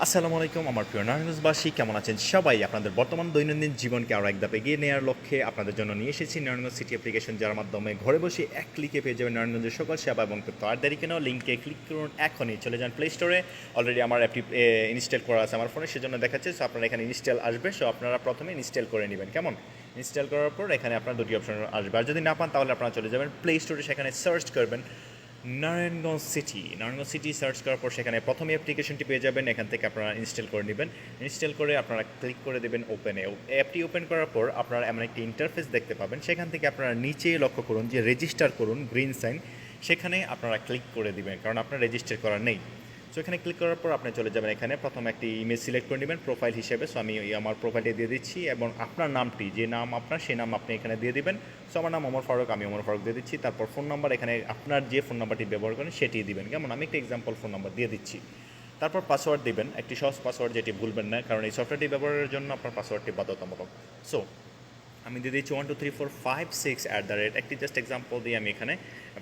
আসসালামু আলাইকুম আমার প্রিয় নারায়ণগঞ্জবাসী, কেমন আছেন সবাই? আপনাদের বর্তমান দৈনন্দিন জীবনকে আরও এক ধাপ এগিয়ে নেওয়ার লক্ষ্যে আপনাদের জন্য নিয়ে এসেছি নারায়ণগঞ্জ সিটি অ্যাপ্লিকেশন, যার মাধ্যমে ঘরে বসে এক ক্লিকে পেয়ে যাবেন নারায়ণগঞ্জের সকল সেবা এবং তথ্য। আর দেরি কেন, লিঙ্কে ক্লিক করুন, এখনই চলে যান প্লে স্টোরে। অলরেডি আমার অ্যাপটি ইনস্টল করা আছে আমার ফোনে, সেজন্য দেখাচ্ছে। সো আপনারা এখানে ইনস্টল আসবে, সো আপনারা প্রথমে ইনস্টল করে নেবেন। কেমন? ইনস্টল করার পর এখানে আপনার দুটি অপশন আসবে, আর যদি না পান তাহলে আপনারা চলে যাবেন প্লে স্টোরে, সেখানে সার্চ করবেন নারায়ণগঞ্জ সিটি সার্চ করার পর সেখানে প্রথমে অ্যাপ্লিকেশনটি পেয়ে যাবেন। এখান থেকে আপনারা ইনস্টল করে নেবেন। ইনস্টল করে আপনারা ক্লিক করে দেবেন ওপেনে। অ্যাপটি ওপেন করার পর আপনারা এমন একটি ইন্টারফেস দেখতে পাবেন। সেখান থেকে আপনারা নিচে লক্ষ্য করুন যে রেজিস্টার করুন, গ্রিন সাইন, সেখানে আপনারা ক্লিক করে দিবেন, কারণ আপনার রেজিস্টার করা নেই। সো এখানে ক্লিক করার পর আপনি চলে যাবেন, এখানে প্রথমে একটি ইমেজ সিলেক্ট করে নেবেন প্রোফাইল হিসেবে। সো আমি আমার প্রোফাইলটি দিয়ে দিচ্ছি এবং আপনার নামটি, যে নাম আপনার সেই নাম আপনি এখানে দিয়ে দিবেন। সো আমার নাম ওমর ফারুক, আমি ওমর ফারুক দিয়ে দিচ্ছি। তারপর ফোন নাম্বার, এখানে আপনার যে ফোন নাম্বারটি ব্যবহার করেন সেটি দিবেন। কেমন? আমি একটা এক্সাম্পল ফোন নাম্বার দিয়ে দিচ্ছি। তারপর পাসওয়ার্ড দিবেন, একটি সহজ পাসওয়ার্ড, যেটি ভুলবেন না, কারণ এই সফটওয়্যারটি ব্যবহারের জন্য আপনার পাসওয়ার্ডটি বাধ্যতামূলক। সো আমি দিয়ে দিচ্ছি 1 2 3 4 5 6 একটি জাস্ট এক্সাম্পল দিয়ে আমি এখানে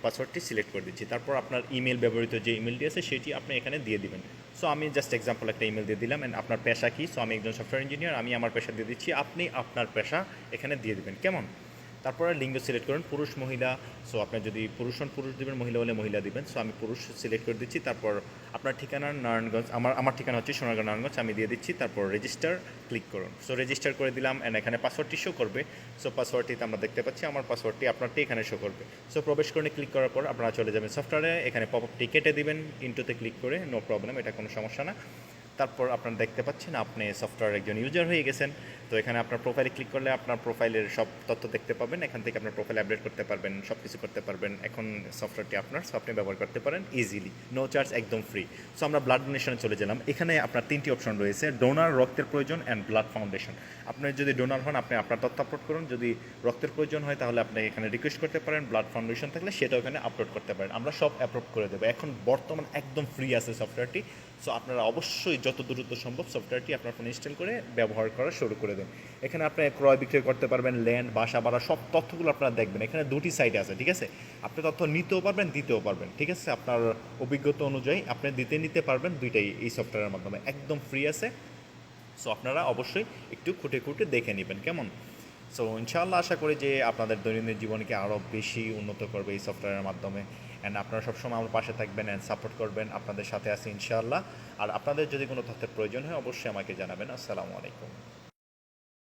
পাসওয়ার্ডটি সিলেক্ট করে দিচ্ছি। তারপর আপনার ইমেল, ব্যবহৃত যে ইমেলটি আছে সেটি আপনি এখানে দিয়ে দিবেন। সো আমি জাস্ট এক্সাম্পল একটা ইমেল দিয়ে দিলাম। অ্যান্ড আপনার পেশা কী? সো আমি একজন সফটওয়্যার ইঞ্জিনিয়ার, আমি আমার পেশা দিয়ে দিচ্ছি, আপনি আপনার পেশা এখানে দিয়ে দিবেন। কেমন? তারপরে লিঙ্গ সিলেক্ট করুন, পুরুষ মহিলা। সো আপনার যদি পুরুষ হন পুরুষ দিবেন, মহিলা হলে মহিলা দিবেন। সো আমি পুরুষ সিলেক্ট করে দিচ্ছি। তারপর আপনার ঠিকানা নারায়ণগঞ্জ, আমার ঠিকানা হচ্ছে সোনারগাঁও নারায়ণগঞ্জ, আমি দিয়ে দিচ্ছি। তারপর রেজিস্টার ক্লিক করুন। সো রেজিস্টার করে দিলাম। অ্যান্ড এখানে পাসওয়ার্ডটি শো করবে। সো পাসওয়ার্ডটিতে আমরা দেখতে পাচ্ছি আমার পাসওয়ার্ডটি, আপনারটি এখানে শো করবে। সো প্রবেশ করে ক্লিক করার পর আপনারা চলে যাবেন সফটওয়্যারে, এখানে পপআপটি কেটে দিবেন ইন্টুতে ক্লিক করে, নো প্রবলেম, এটা কোনো সমস্যা না। তারপর আপনারা দেখতে পাচ্ছেন আপনি সফটওয়্যার একজন ইউজার হয়ে গেছেন। তো এখানে আপনার প্রোফাইলে ক্লিক করলে আপনার প্রোফাইলের সব তথ্য দেখতে পাবেন। এখান থেকে আপনার প্রোফাইল আপডেট করতে পারবেন, সব কিছু করতে পারবেন। এখন সফটওয়্যারটি আপনার, সো আপনি ব্যবহার করতে পারেন ইজিলি, নো চার্জ, একদম ফ্রি। সো আমরা ব্লাড ডোনেশনে চলে গেলাম। এখানে আপনার তিনটি অপশন রয়েছে: ডোনার, রক্তের প্রয়োজন, অ্যান্ড ব্লাড ফাউন্ডেশন। আপনি যদি ডোনার হন, আপনি আপনার তথ্য আপলোড করুন। যদি রক্তের প্রয়োজন হয় তাহলে আপনি এখানে রিকোয়েস্ট করতে পারেন। ব্লাড ফাউন্ডেশন থাকলে সেটাও এখানে আপলোড করতে পারেন, আমরা সব অ্যাপ্রুভ করে দেবো। এখন বর্তমান একদম ফ্রি আছে সফটওয়্যারটি। সো আপনারা অবশ্যই যত দ্রুত সম্ভব সফটওয়্যারটি আপনার ফোনে ইনস্টল করে ব্যবহার করা শুরু করে দেন। এখানে আপনি ক্রয় বিক্রয় করতে পারবেন, ল্যান্ড, বাসা ভাড়া, সব তথ্যগুলো আপনারা দেখবেন। এখানে দুটি সাইট আছে, ঠিক আছে? আপনি তথ্য নিতেও পারবেন, দিতেও পারবেন, ঠিক আছে? আপনার অভিজ্ঞতা অনুযায়ী আপনি নিতে পারবেন, দুইটাই এই সফটওয়্যারের মাধ্যমে একদম ফ্রি আছে। সো আপনারা অবশ্যই একটু খুঁটে খুঁটে দেখে নেবেন। কেমন? সো ইনশাআল্লাহ আশা করি যে আপনাদের দৈনন্দিন জীবনকে আরও বেশি উন্নত করবে এই সফটওয়্যারের মাধ্যমে। অ্যান্ড আপনারা সবসময় আমার পাশে থাকবেন অ্যান্ড সাপোর্ট করবেন, আপনাদের সাথে আছি ইনশাআল্লাহ। আর আপনাদের যদি কোনো তথ্যের প্রয়োজন হয় অবশ্যই আমাকে জানাবেন। আসসালামু আলাইকুম।